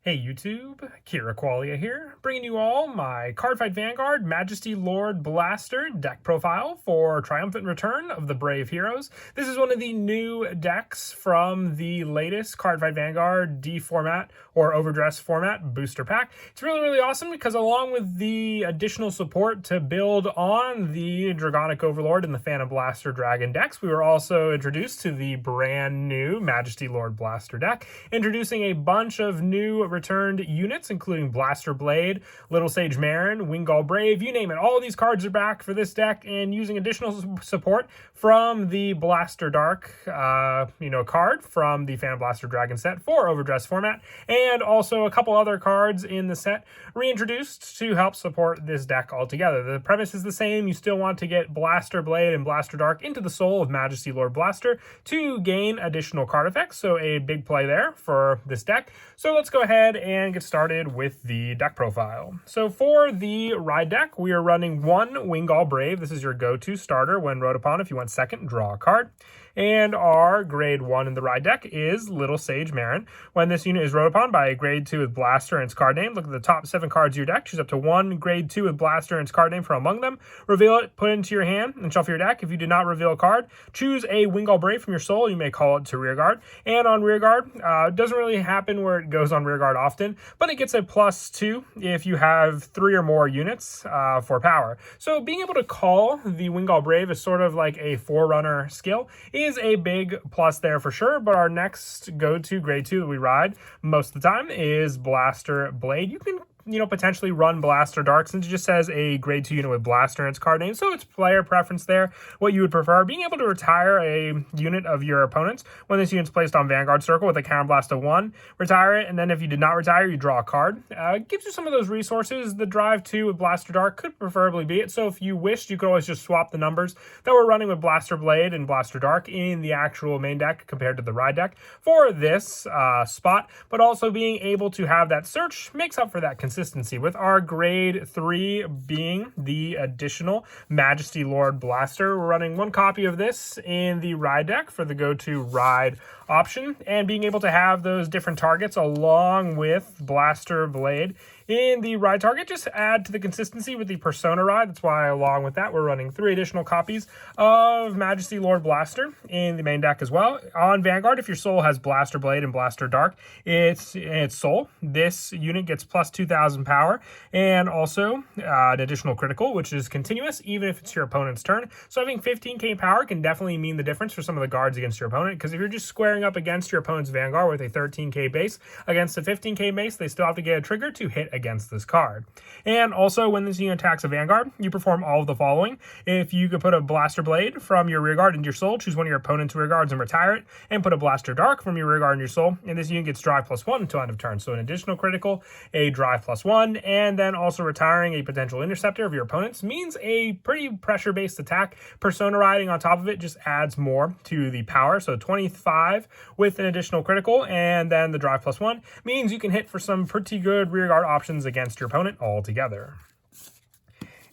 Hey YouTube, Kira Qualia here, bringing you all my Cardfight Vanguard Majesty Lord Blaster deck profile for triumphant return of the Brave Heroes. This is one of the new decks from the latest Cardfight Vanguard D format or Overdress format booster pack. It's really awesome because along with the additional support to build on the Dragonic Overlord and the Phantom Blaster Dragon decks, we were also introduced to the brand new Majesty Lord Blaster deck, introducing a bunch of new returned units, including Blaster Blade, Little Sage Marin, Wingall Brave, you name it. All of these cards are back for this deck, and using additional support from the Blaster Dark, card from the Phantom Blaster Dragon set for Overdress format, and also a couple other cards in the set reintroduced to help support this deck altogether. The premise is the same. You still want to get Blaster Blade and Blaster Dark into the soul of Majesty Lord Blaster to gain additional card effects, so a big play there for this deck. So let's go ahead and get started with the deck profile. So for the ride deck, we are running one Wingall Brave. This is your go-to starter when rode upon. If you want second, draw a card. And our grade 1 in the ride deck is Little Sage Marin. When this unit is rode upon by a grade 2 with Blaster and its card name, look at the top 7 cards of your deck, choose up to one grade 2 with Blaster and its card name from among them, reveal it, put it into your hand, and shuffle your deck. If you did not reveal a card, choose a Wingall Brave from your soul. You may call it to rearguard. And on rearguard, it doesn't really happen where it goes on rearguard often, but it gets a +2 if you have 3 or more units for power. So being able to call the Wingall Brave is sort of like a forerunner skill, is a big plus there for sure. But our next go-to grade 2 that we ride most of the time is Blaster Blade. You can potentially run Blaster Dark since it just says a grade 2 unit with Blaster in its card name. So it's player preference there, what you would prefer. Being able to retire a unit of your opponent's when this unit's placed on Vanguard Circle with a Counterblast of 1, retire it, and then if you did not retire, you draw a card. Gives you some of those resources. The drive 2 with Blaster Dark could preferably be it. So if you wished, you could always just swap the numbers that we're running with Blaster Blade and Blaster Dark in the actual main deck compared to the ride deck for this spot. But also being able to have that search makes up for that consistency, with our grade 3 being the additional Majesty Lord Blaster. We're running one copy of this in the ride deck for the go-to ride option, and being able to have those different targets along with Blaster Blade in the ride target just add to the consistency with the Persona ride. That's why along with that we're running 3 additional copies of Majesty Lord Blaster in the main deck as well. On Vanguard, if your soul has Blaster Blade and Blaster Dark, it's soul. This unit gets plus 2,000 power and also an additional critical, which is continuous even if it's your opponent's turn. So having 15k power can definitely mean the difference for some of the guards against your opponent, because if you're just squaring up against your opponent's Vanguard with a 13k base against a 15k base, they still have to get a trigger to hit against this card. And also when this unit attacks a Vanguard, you perform all of the following. If you could put a Blaster Blade from your rearguard into your soul, choose one of your opponent's rearguards and retire it, and put a Blaster Dark from your rearguard into your soul, and this unit gets drive +1 until end of turn. So an additional critical, a drive +1, and then also retiring a potential interceptor of your opponent's means a pretty pressure-based attack. Persona riding on top of it just adds more to the power. So 25 with an additional critical, and then the drive +1 means you can hit for some pretty good rearguard options against your opponent altogether.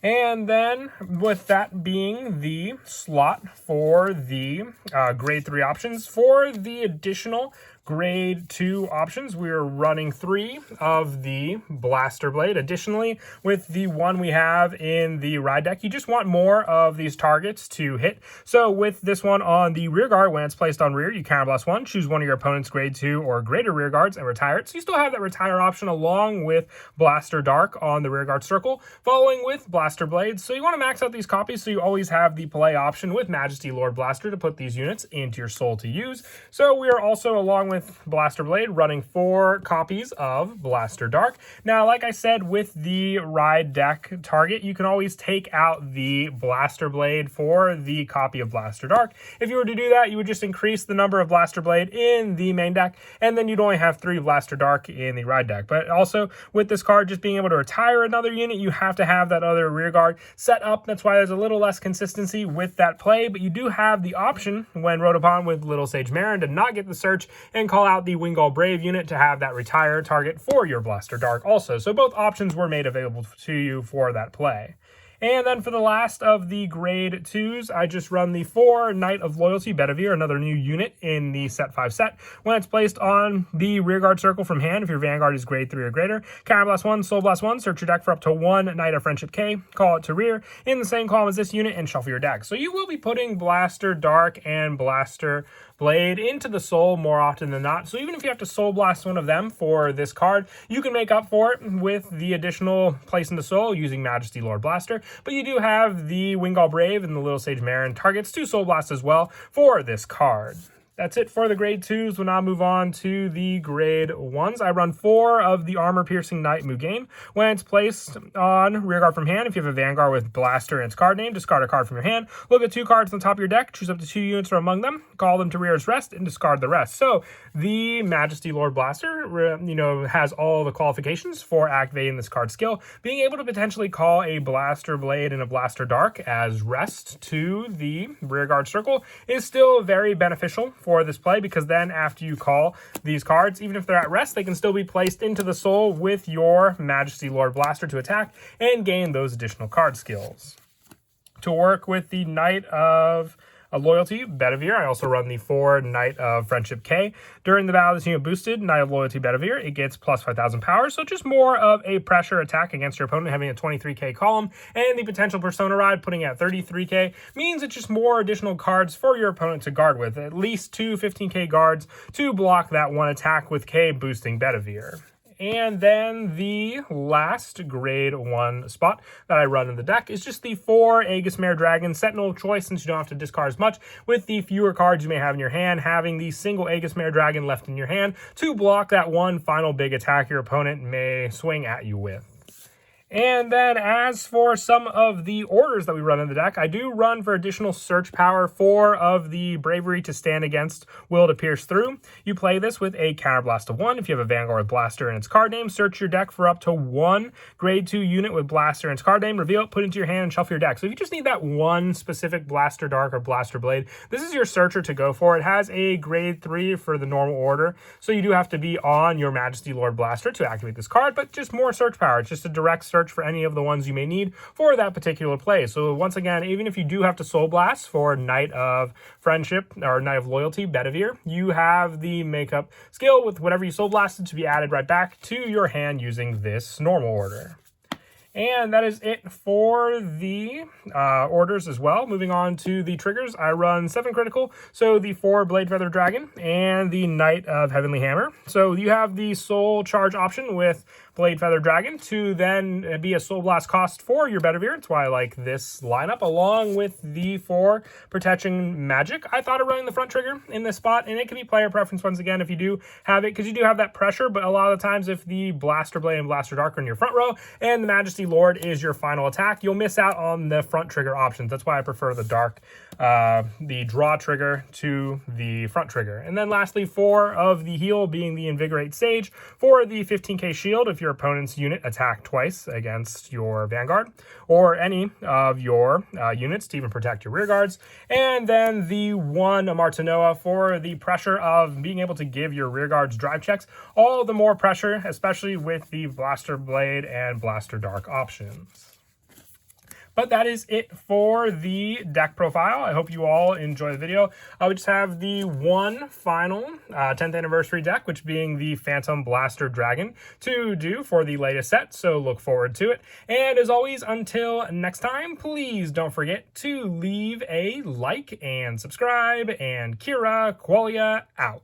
And then with that being the slot for the grade 3 options, for the additional grade 2 options, we are running 3 of the Blaster Blade. Additionally, with the one we have in the ride deck, you just want more of these targets to hit. So with this one on the rear guard, when it's placed on rear, you counterblast 1, choose one of your opponent's grade 2 or greater rear guards and retire it. So you still have that retire option along with Blaster Dark on the rear guard circle, following with Blaster Blade. So you want to max out these copies so you always have the play option with Majesty Lord Blaster to put these units into your soul to use. So we are also, along with Blaster Blade, running 4 copies of Blaster Dark. Now, like I said, with the ride deck target, you can always take out the Blaster Blade for the copy of Blaster Dark. If you were to do that, you would just increase the number of Blaster Blade in the main deck, and then you'd only have 3 Blaster Dark in the ride deck. But also, with this card, just being able to retire another unit, you have to have that other rear guard set up. That's why there's a little less consistency with that play, but you do have the option when rode upon with Little Sage Marin to not get the search and call out the Wingall Brave unit to have that retire target for your Blaster Dark also. So both options were made available to you for that play. And then for the last of the grade 2s, I just run the 4 Knight of Loyalty Bedivere, another new unit in the set 5 set. When it's placed on the rearguard circle from hand, if your Vanguard is grade 3 or greater, Counterblast 1, Soul Blast 1, search your deck for up to 1 Knight of Friendship K, call it to rear in the same column as this unit, and shuffle your deck. So you will be putting Blaster Dark and Blaster Blade into the Soul more often than not. So even if you have to Soul Blast one of them for this card, you can make up for it with the additional place in the Soul using Majesty Lord Blaster. But you do have the Wingull Brave and the Little Sage Marin targets to Soul Blast as well for this card. That's it for the grade 2s. We'll now move on to the grade 1s. I run 4 of the Armor Piercing Knight Mugain. When it's placed on rearguard from hand, if you have a Vanguard with Blaster and its card name, discard a card from your hand. Look at 2 cards on the top of your deck, choose up to 2 units from among them, call them to rear as rest, and discard the rest. So the Majesty Lord Blaster, has all the qualifications for activating this card skill. Being able to potentially call a Blaster Blade and a Blaster Dark as rest to the rearguard circle is still very beneficial for this play, because then after you call these cards, even if they're at rest, they can still be placed into the Soul with your Majesty Lord Blaster to attack and gain those additional card skills. To work with the Knight of Loyalty Bedivere, I also run the 4 Knight of Friendship K. During the battle, this unit boosted Knight of Loyalty Bedivere. It gets plus 5,000 power, so just more of a pressure attack against your opponent, having a 23k column, and the potential Persona Ride putting at 33k means it's just more additional cards for your opponent to guard with, at least 2 15k guards to block that one attack with K boosting Bedivere. And then the last grade 1 spot that I run in the deck is just the 4 Aegis Mare Dragon Sentinel of choice, since you don't have to discard as much with the fewer cards you may have in your hand, having the single Aegis Mare Dragon left in your hand to block that one final big attack your opponent may swing at you with. And then as for some of the orders that we run in the deck, I do run for additional search power 4 of the Bravery to stand against Will to Pierce Through. You play this with a Counterblast of 1. If you have a Vanguard Blaster and its card name, search your deck for up to 1 grade 2 unit with Blaster and its card name, reveal it, put it into your hand, and shuffle your deck. So if you just need that one specific Blaster Dark or Blaster Blade, this is your searcher to go for. It has a grade 3 for the normal order, so you do have to be on your Majesty Lord Blaster to activate this card, but just more search power. It's just a direct search for any of the ones you may need for that particular play. So once again, even if you do have to Soul Blast for Knight of Friendship or Knight of Loyalty Bedivere, you have the makeup skill with whatever you Soul Blasted to be added right back to your hand using this normal order. And that is it for the orders as well. Moving on to the triggers, I run 7 critical, so the 4 Blade Feather Dragon and the Knight of Heavenly Hammer. So you have the Soul Charge option with Blade Feather Dragon to then be a Soul Blast cost for your Bedivere. That's why I like this lineup, along with the 4 Protection Magic. I thought of running the front trigger in this spot, and it can be player preference once again if you do have it, because you do have that pressure, but a lot of the times if the Blaster Blade and Blaster Dark are in your front row and the Majesty Lord is your final attack, you'll miss out on the front trigger options. That's why I prefer the Dark, the draw trigger to the front trigger. And then lastly, 4 of the heal being the Invigorate Sage for the 15k shield if your opponent's unit attack twice against your Vanguard, or any of your units to even protect your rear guards. And then the 1 Martinoa for the pressure of being able to give your rear guards drive checks all the more pressure, especially with the Blaster Blade and Blaster Dark options. But that is it for the deck profile. I hope you all enjoy the video. We just have the one final 10th anniversary deck, which being the Phantom Blaster Dragon, to do for the latest set, so look forward to it. And as always, until next time, please don't forget to leave a like and subscribe, and Kira Qualia out.